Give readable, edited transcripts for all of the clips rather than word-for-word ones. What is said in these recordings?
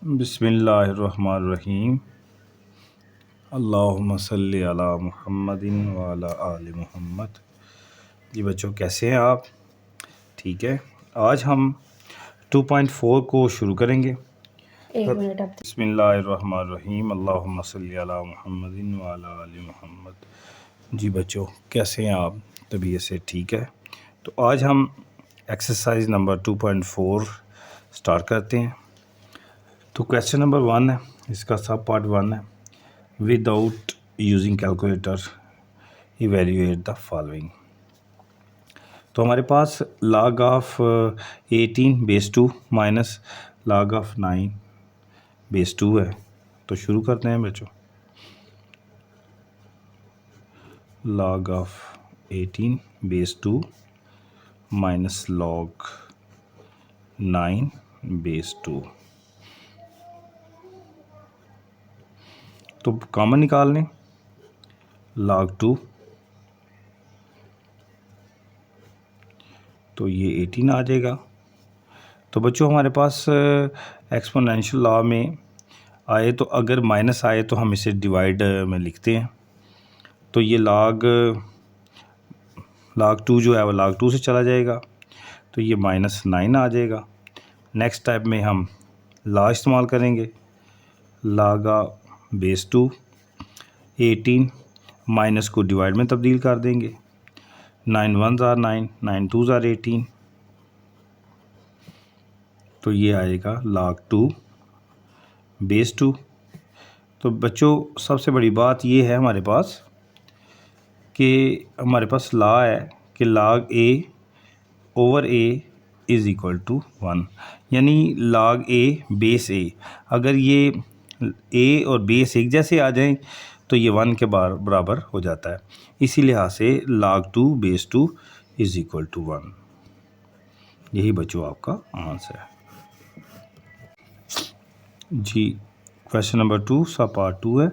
बिस्मिल्लाहिर्रहमानिर्रहीम। अल्लाहुम्मा सल्ली अला मुहम्मदिन व अला आलि मुहम्मद। जी बच्चों, कैसे हैं आप? ठीक है, आज हम 2.4 को शुरू करेंगे। एक मिनट अब बिस्मिल्लाहिर्रहमानिर्रहीम। अल्लाहुम्मा सल्ली अला मुहम्मदिन व अला आलि मुहम्मद। जी बच्चों, कैसे हैं आप? तबीयत से ठीक है? तो आज हम एक्सरसाइज नंबर 2.4 स्टार्ट करते हैं। तो क्वेश्चन नंबर 1 है, इसका सब पार्ट 1 है। Without using calculator evaluate the following. तो हमारे पास log of 18 base 2 minus log of 9 base 2 है। तो शुरू करते हैं बच्चों। log of 18 base 2 minus log 9 base 2। तो कॉमन निकाल लें, log 2, तो ये 18 आ जाएगा। तो बच्चों हमारे पास एक्सपोनेंशियल लॉ में आए तो अगर माइनस आए तो हम इसे डिवाइड में लिखते हैं। तो ये log 2 जो है वो log 2 से चला जाएगा, तो ये -9 आ जाएगा। नेक्स्ट स्टेप में हम लॉ इस्तेमाल करेंगे, log बेस 2 18 माइनस को डिवाइड में तब्दील कर देंगे। 9 1s are 9, 9 2s are 18, तो ये आएगा log 2 बेस 2। तो बच्चों सबसे बड़ी बात ये है हमारे पास कि हमारे पास लॉ है कि log a over a is equal to 1, यानी log a बेस a। अगर ये a और बेस एक जैसे आ जाएं तो ये 1 के बराबर हो जाता है। इसी लिहाज से log 2 base 2 is equal to 1। यही बच्चों आपका आंसर है। जी क्वेश्चन नंबर 2 सा पार्ट 2 है।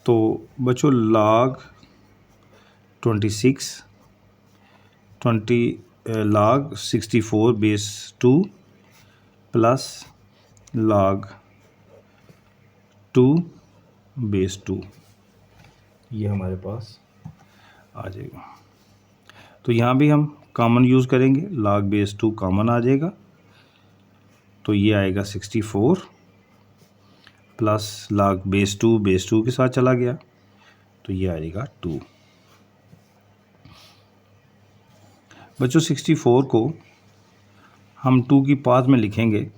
तो बच्चों log 64 base 2 plus log 2 base 2, ये हमारे पास आ जाएगा। तो यहाँ भी हम कॉमन यूज़ करेंगे, log बेस 2 कॉमन आ जाएगा, तो ये आएगा 64 प्लस log बेस 2 के साथ चला गया, तो ये आएगा 2। बच्चों 64 को हम 2 की पाथ में लिखेंगे,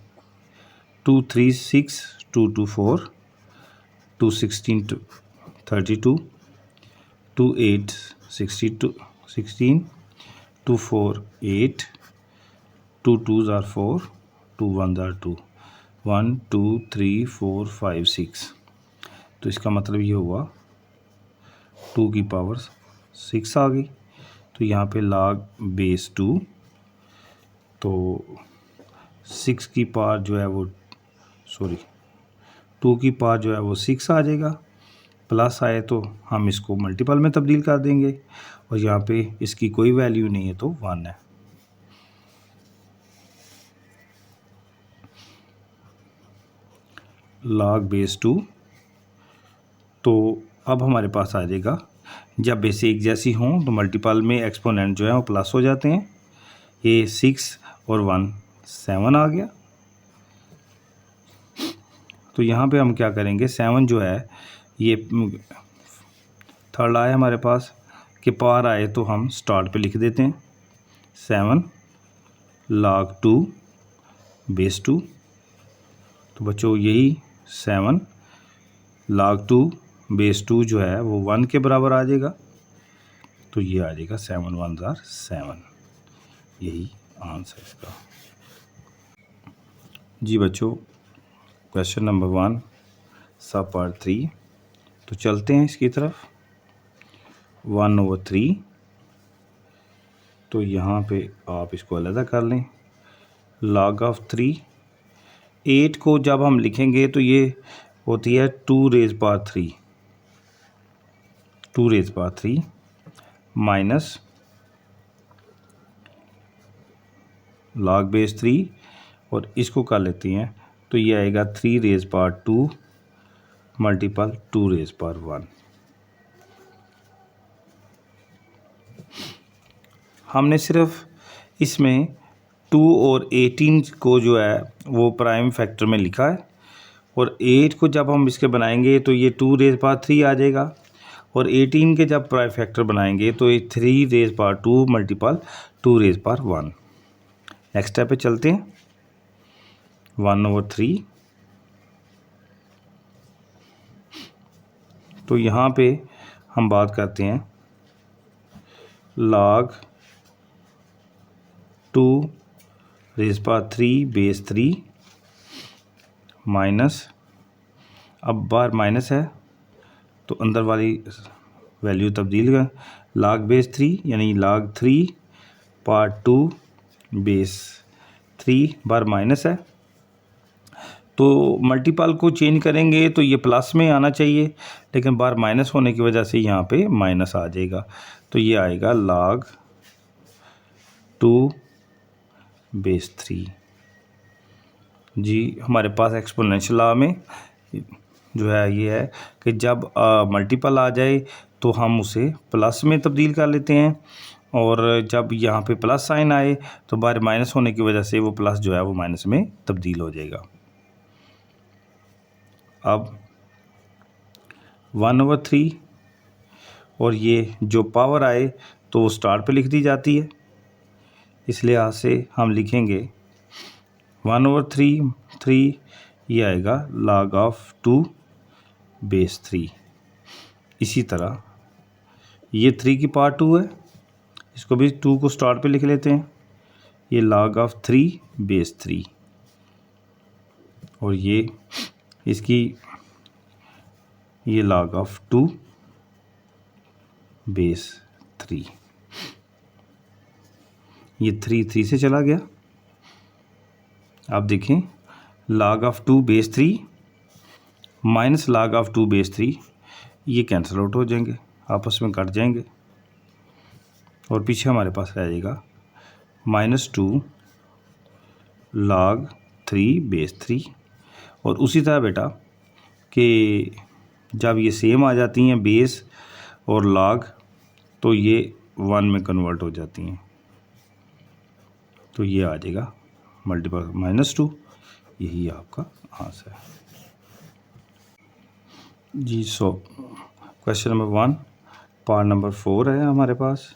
2 3 6, 2 2 4, 2 16 32, 2 8 16, 2 4 8, 2 2s are 4, 2 1s are 2, 1 2 3 4 5 6। तो इसका मतलब ये हुआ 2 की पावर 6 आ गई। तो यहाँ पे log बेस 2, तो 6 की पावर जो है वो 2 की पावर जो है वो 6 आ जाएगा। प्लस आए तो हम इसको मल्टीपल में तब्दील कर देंगे, और यहाँ पे इसकी कोई वैल्यू नहीं है तो 1 है। log बेस 2, तो अब हमारे पास आ जाएगा, जब बेस एक जैसी हों तो मल्टीपल में एक्सपोनेंट जो है वो प्लस हो जाते हैं। ये 6 और 1 7 आ गया। तो यहाँ पे हम क्या करेंगे, 7 जो है ये थर्ड आया हमारे पास कि पावर आए तो हम स्टार्ट पे लिख देते हैं 7 log 2 बेस 2। तो बच्चों यही 7 log 2 बेस 2 जो है वो 1 के बराबर आ जाएगा, तो ये आ जाएगा 7 1s are 7। यही आंसर इसका। जी बच्चों क्वेश्चन नंबर 1 सब पार्ट 3। तो चलते हैं इसकी तरफ। 1/3, तो यहाँ पे आप इसको अलग कर लें। log ऑफ 3, 8 को जब हम लिखेंगे तो ये होती है 2 rays power 3, 2 rays power 3 minus log base 3, और इसको कर लेते हैं तो ये आएगा 3 rays power 2 multiple 2 rays power 1। हमने सिर्फ इसमें 2 और 18 को जो है वो प्राइम फैक्टर में लिखा है, और 8 को जब हम इसके बनाएंगे तो ये 2 रेज़ पावर 3 आ जाएगा, और 18 के जब प्राइम फैक्टर बनाएंगे तो ये 3 rays power 2 multiple 2 rays power 1। Next step पे चलते हैं। 1/3। तो यहाँ पे हम बात करते हैं log 2 rays power 3 base 3 minus, अब बार माइनस है तो अंदर वाली वैल्यू तब्दील कर, log बेस 3 यानी log 3 पावर 2 बेस 3 बार माइनस है, तो मल्टीपल को चेंज करेंगे तो ये प्लस में आना चाहिए, लेकिन बार माइनस होने की वजह से यहाँ पे माइनस आ जाएगा। तो ये आएगा log 2 बेस 3। जी हमारे पास एक्सपोनेंशियल लॉ में जो है ये है कि जब मल्टीपल आ जाए तो हम उसे प्लस में तब्दील कर लेते हैं, और जब यहाँ पे प्लस साइन आए तो बार माइनस होने की वजह से वो प्लस जो है वो माइनस में तब्दील हो जाएगा। अब 1/3, और ये जो पावर आए तो वो स्टार पे लिख दी जाती है, इस लिहाज से हम लिखेंगे 1/3 ये आएगा log ऑफ 2 बेस 3। इसी तरह ये 3 की पावर 2 है, इसको भी 2 को स्टार पे लिख लेते हैं, ये log ऑफ 3 बेस 3, और ये इसकी ये log ऑफ 2 बेस 3। ये 3 से चला गया। आप देखें log of 2 base 3 minus log of 2 base 3 ये कैंसिल आउट हो जाएंगे, आपस में कट जाएंगे, और पीछे हमारे पास रह जाएगा -2 log 3 बेस 3। और उसी तरह बेटा कि जब ये सेम आ जाती हैं बेस और log तो ये 1 में कन्वर्ट हो जाती हैं, तो ये आ जाएगा मल्टीपल -2। यही आपका आंसर है जी। So question number 1 part number 4 है हमारे पास।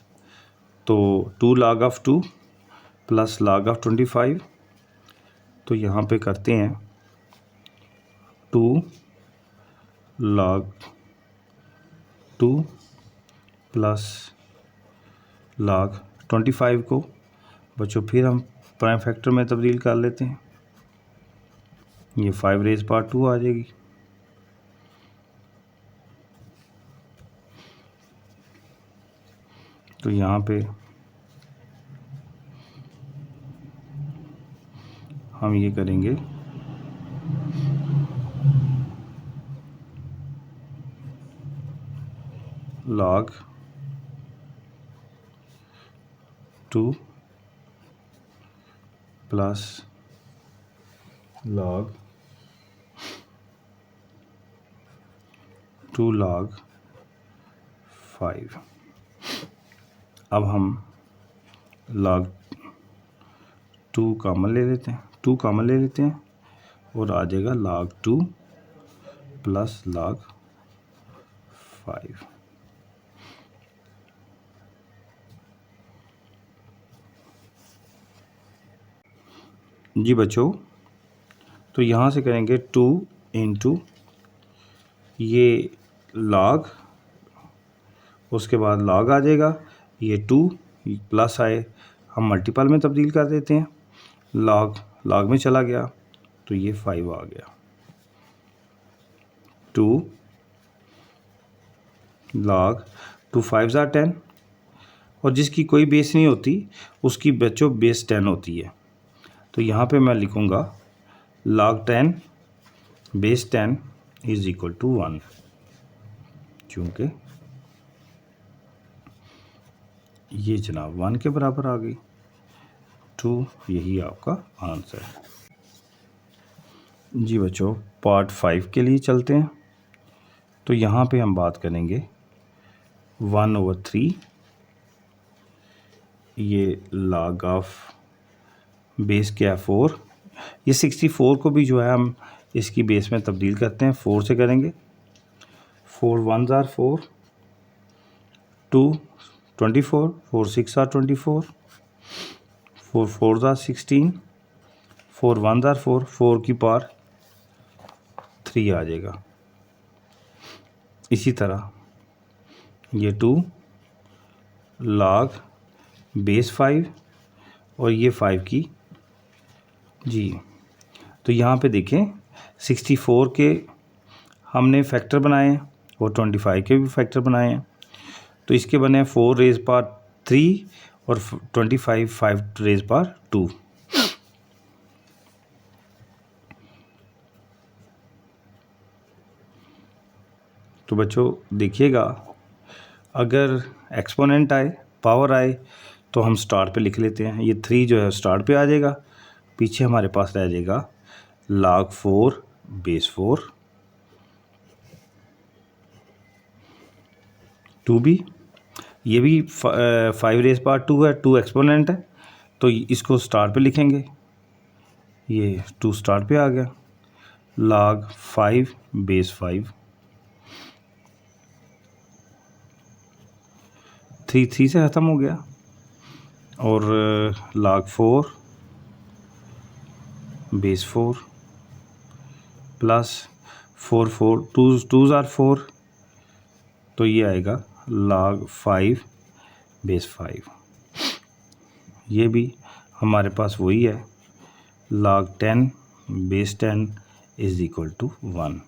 तो 2 log of 2 plus log of 25, तो यहाँ पे करते हैं 2 log 2 प्लस log 25 को बच्चों फिर हम प्राइम फैक्टर में तब्दील कर लेते हैं, ये 5 रेज़ पावर 2 आ जाएगी। तो यहाँ पे हम ये करेंगे log 2 प्लस log 2 log 5। अब हम log 2 कॉमन ले लेते हैं, 2 कॉमन ले लेते हैं, और आ जाएगा log 2 प्लस log 5। जी बच्चों, तो यहाँ से करेंगे 2 इंटू ये log, उसके बाद log आ जाएगा, ये 2 प्लस आए हम मल्टीपल में तब्दील कर देते हैं, log में चला गया तो ये 5 आ गया। 2 log 2 5s are 10, और जिसकी कोई बेस नहीं होती उसकी बच्चों बेस 10 होती है, तो यहाँ पे मैं लिखूँगा log 10 base 10 is equal to 1, क्योंकि ये जनाब 1 के बराबर आ गई। 2 यही आपका आंसर है जी बच्चों, पार्ट 5 के लिए चलते हैं। तो यहाँ पे हम बात करेंगे 1/3, ये log ऑफ बेस क्या है 4। ये 64 को भी जो है हम इसकी बेस में तब्दील करते हैं, 4 से करेंगे। 4 1s are 4, 2 24, 4 6 are 24, 4 4s are 16, 4 1s are 4, 4 की पावर 3 आ जाएगा। इसी तरह ये 2 log बेस 5 और ये 5 की जी। तो यहाँ पे देखें 64 के हमने फैक्टर बनाए हैं और 25 के भी फैक्टर बनाए हैं। तो इसके बने 4 रेज पावर 3 और 25 5 रेज पावर 2। तो बच्चों देखिएगा, अगर एक्सपोनेंट आए, पावर आए, तो हम स्टार पे लिख लेते हैं। ये 3 जो है स्टार पे आ जाएगा, पीछे हमारे पास रह जाएगा log 4 बेस 4, 2 भी, ये भी 5 रेज पावर 2 है, 2 एक्सपोनेंट है, तो इसको स्टार पे लिखेंगे। ये 2 स्टार पे आ गया, log 5 बेस 5, 3 3 से ख़त्म हो गया, और log 4 base 4 plus 4 4 2s are 4, तो ये आएगा log 5 बेस 5। ये भी हमारे पास वही है, log 10 base 10 is equal to 1।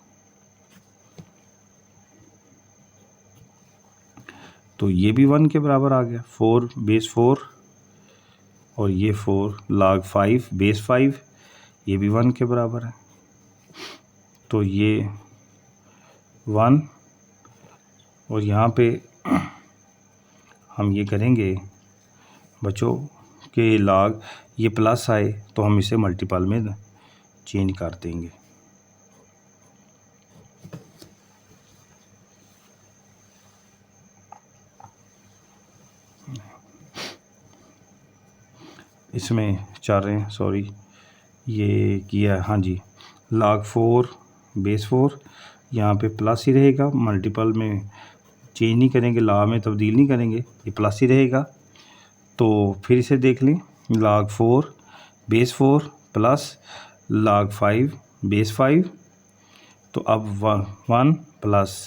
तो ये भी 1 के बराबर आ गया, 4 बेस 4, और ये 4 log 5 बेस 5, ये भी 1 के बराबर है। तो ये 1, और यहाँ पे हम ये करेंगे बच्चों कि log ये प्लस आए तो हम इसे मल्टीपल में चेंज कर देंगे। इसमें चाह रहे हैं, सॉरी ये किया, हाँ जी, log 4 बेस 4, यहाँ पे प्लस ही रहेगा, मल्टीपल में चेंज नहीं करेंगे, ला में तब्दील नहीं करेंगे, ये प्लस ही रहेगा। तो फिर इसे देख लें, log 4 base 4 plus log 5 base 5, तो अब 1 प्लस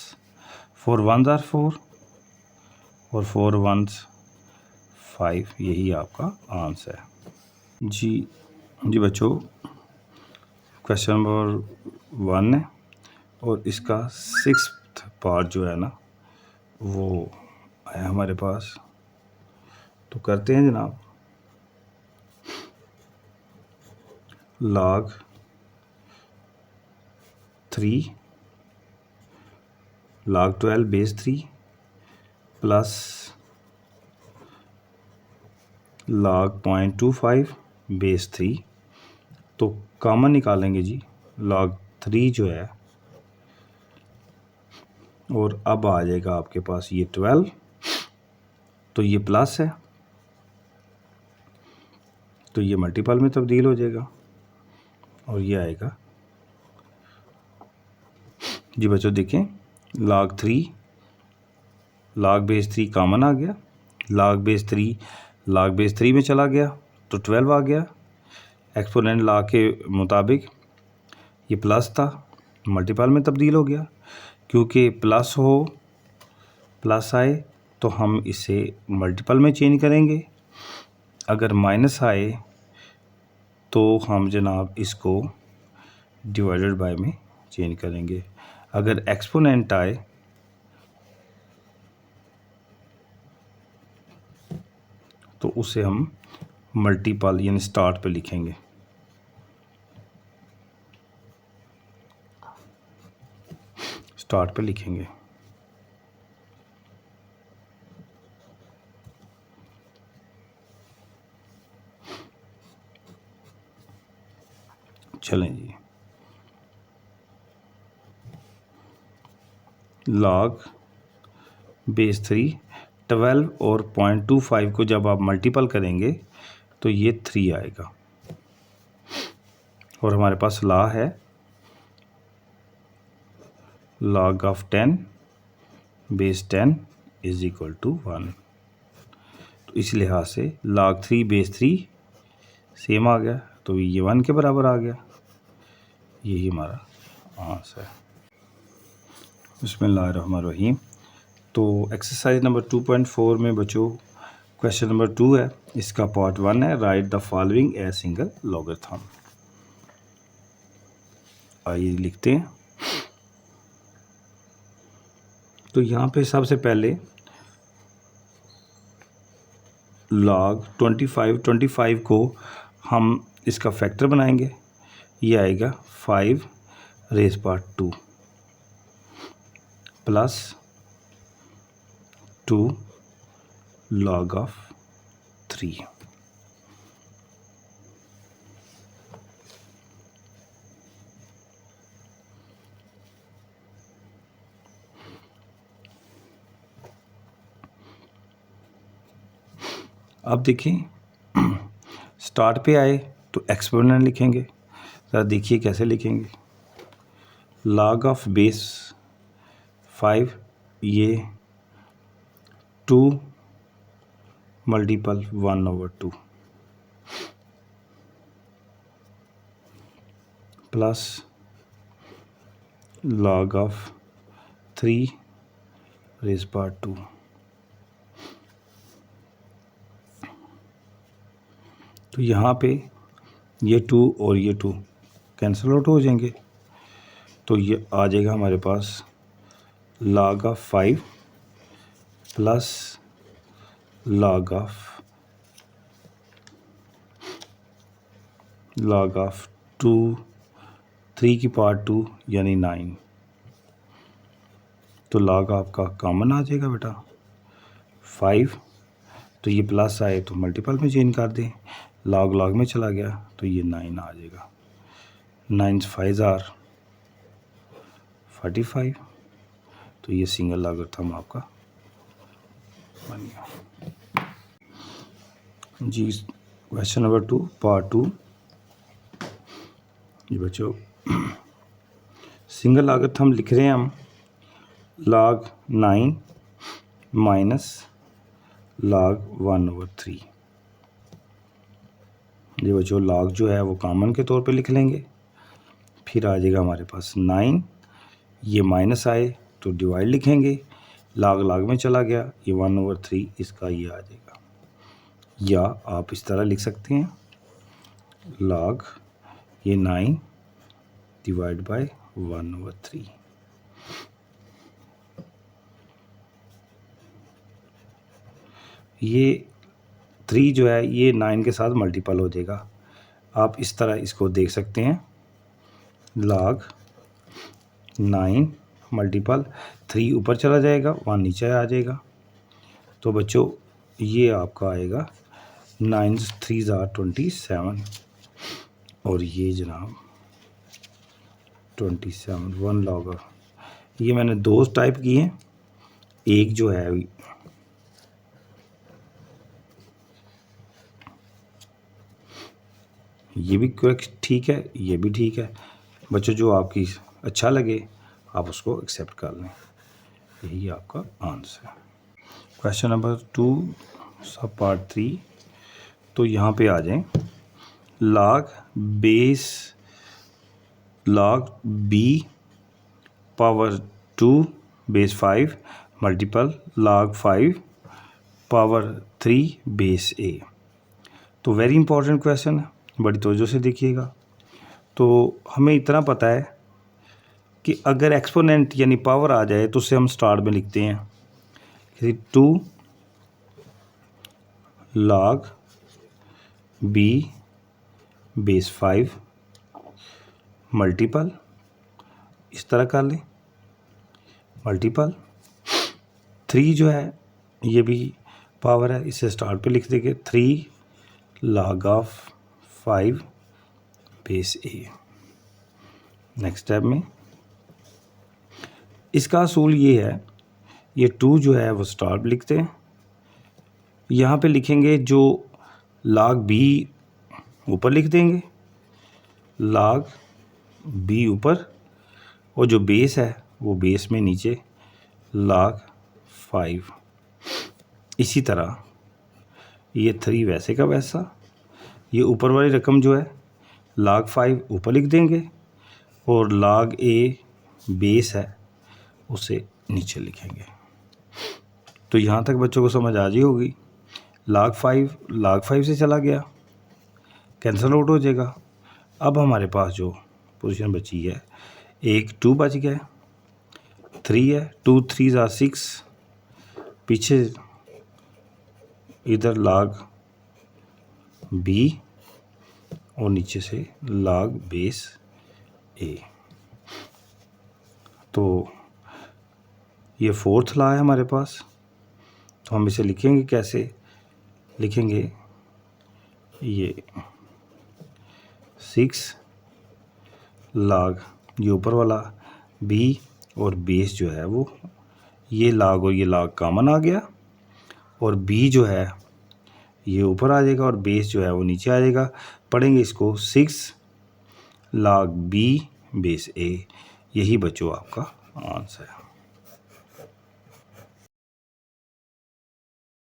4 1s are 4 और 4 1s 5, यही आपका आंसर है। जी बच्चों, क्वेश्चन नंबर 1 है, और इसका 6th पार्ट जो है ना वो आया हमारे पास। तो करते हैं जनाब, log 3 log 12 base 3 plus log 0.25 base 3, तो कॉमन निकालेंगे जी, log 3 जो है, और अब आ जाएगा आपके पास ये 12, तो ये प्लस है, तो ये मल्टीपल में तब्दील हो जाएगा, और ये आएगा जी बच्चों देखें, log 3 log बेस 3 कॉमन आ गया, log बेस 3 में चला गया तो 12 आ गया। एक्सपोनेंट लॉ के मुताबिक ये प्लस था, मल्टीपल में तब्दील हो गया, क्योंकि प्लस आए तो हम इसे मल्टीपल में चेंज करेंगे, अगर माइनस आए तो हम जनाब इसको डिवाइडेड बाय में चेंज करेंगे। अगर एक्सपोनेंट आए तो उसे हम मल्टीपल यानी स्टार्ट पे लिखेंगे। स्टार्ट पे लिखेंगे। चलें जी, log बेस 3 12 और 0.25 को जब आप मल्टीपल करेंगे तो ये 3 आएगा। और हमारे पास लॉ है log of 10 base 10 is equal to 1। तो इस लिहाज से log 3 बेस 3 सेम आ गया, तो ये 1 के बराबर आ गया। यही हमारा आंसर है। बिस्मिल्लाहिर्रहमानिर्रहीम। तो एक्सरसाइज नंबर 2.4 में बच्चों क्वेश्चन नंबर 2 है, इसका पार्ट 1 है, right the following a single logarithm. आइए लिखते हैं। तो यहाँ पे सबसे पहले log 25 को हम इसका फैक्टर बनाएंगे। ये आएगा 5 rays power 2 plus 2 log of 3। अब देखिए स्टार्ट पे आए तो एक्सपोनेंट लिखेंगे। ज़रा देखिए कैसे लिखेंगे। log ऑफ बेस 5 ये 2 multiple 1/2 plus log of 3 rays power 2। तो यहाँ पे ये 2 और ये 2 कैंसिल आउट हो जाएंगे, तो ये आ जाएगा हमारे पास log of 5 plus log of 2 3 की पावर 2 यानी 9। तो log आपका कॉमन आ जाएगा बेटा 5, तो ये प्लस आए तो मल्टीपल में चेंज कर दें, log में चला गया तो ये 9 आ जाएगा। 9 5 आर 45। तो ये सिंगल लॉगरिथम आपका बन गया जी। Question number 2 part 2। ये बच्चों सिंगल लॉगरिथम लिख रहे हैं हम log 9 माइनस log 1/3। ये बच्चों log जो है वो कॉमन के तौर पे लिख लेंगे, फिर आ जाएगा हमारे पास 9, ये माइनस आए तो डिवाइड लिखेंगे, log में चला गया, ये 1/3 इसका ये आ जाएगा। या आप इस तरह लिख सकते हैं log ये 9 डिवाइड बाय 1/3। ये 3 जो है ये 9 के साथ मल्टीपल हो जाएगा। आप इस तरह इसको देख सकते हैं log 9 मल्टीपल 3 ऊपर चला जाएगा, 1 नीचे आ जाएगा। तो बच्चों ये आपका आएगा 9 3 27 और ये जनाब 27 1 log। ये मैंने 2 टाइप किए हैं, एक जो है ये भी ठीक है, ये भी ठीक है बच्चों, जो आपकी अच्छा लगे आप उसको एक्सेप्ट कर लें। यही आपका आंसर है। क्वेश्चन नंबर 2 सब पार्ट 3। तो यहाँ पे आ जाएं log b power 2 base 5 multiple log 5 power 3 base a। तो वेरी इंपॉर्टेंट क्वेश्चन है, बड़ी तवज्जो से देखिएगा। तो हमें इतना पता है कि अगर एक्सपोनेंट यानी पावर आ जाए तो उसे हम स्टार्ट में लिखते हैं 2 log b बेस 5 मल्टीपल, इस तरह कर लें, मल्टीपल 3 जो है ये भी पावर है, इसे स्टार्ट पे लिख देंगे 3 log of 5 base a। Next step में इसका असूल ये है, ये 2 जो है वो स्टार लिखते हैं, यहाँ पे लिखेंगे जो log b ऊपर लिख देंगे, log b ऊपर, और जो बेस है वो बेस में नीचे log 5। इसी तरह ये 3 वैसे का वैसा, ये ऊपर वाली रकम जो है log 5 ऊपर लिख देंगे और log a बेस है उसे नीचे लिखेंगे। तो यहाँ तक बच्चों को समझ आ गई होगी। log 5 से चला गया, कैंसिल आउट हो जाएगा। अब हमारे पास जो पोजीशन बची है, एक 2 बच गया, 3 है, 2 3 ज़ा 6, पीछे इधर log b और नीचे से log बेस a। तो ये 4th लॉ है हमारे पास, तो हम इसे लिखेंगे कैसे? लिखेंगे ये 6 log ये ऊपर वाला b और बेस जो है वो ये log और ये log कॉमन आ गया, और b जो है ये ऊपर आ जाएगा और बेस जो है वो नीचे आ जाएगा। पढ़ेंगे इसको 6 log b बेस a। यही बच्चों आपका आंसर है।